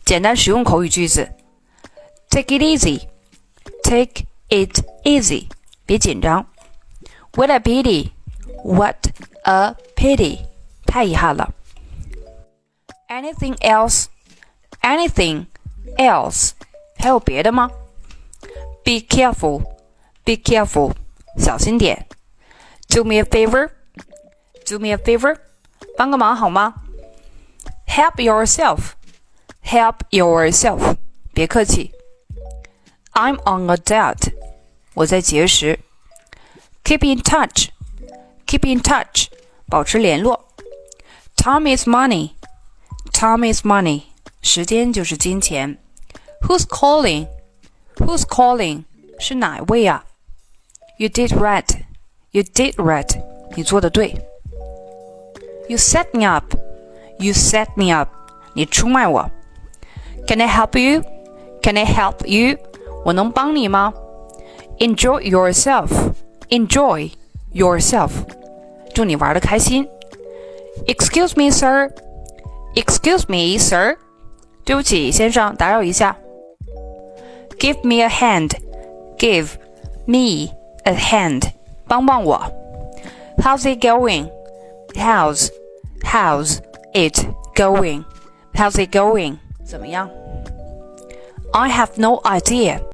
简单实用口语句子 Take it easy. Take it easy. 别紧张。What a pity. What a pity. 太遗憾了。Anything else? Anything else? 还有别的吗？ Be careful. Be careful. 小心点。Do me a favor. Do me a favor. 帮个忙好吗？ Help yourself. Help yourself. 别客气。I'm on a diet. 我在节食。Keep in touch. Keep in touch. 保持联络。Time is money. Time is money. 时间就是金钱。Who's calling? Who's calling? 是哪位啊？ You did right. You did right. 你做得对。You set me up. You set me up. 你出卖我。Can I help you? Can I help you? 我能帮你吗？ Enjoy yourself. Enjoy yourself. 祝你玩得开心。Excuse me, sir. Excuse me, sir. 对不起，先生，打扰一下。Give me a hand. Give me a hand. 帮帮我。How's it going? How's it going? How's it going? 怎么样？I have no idea.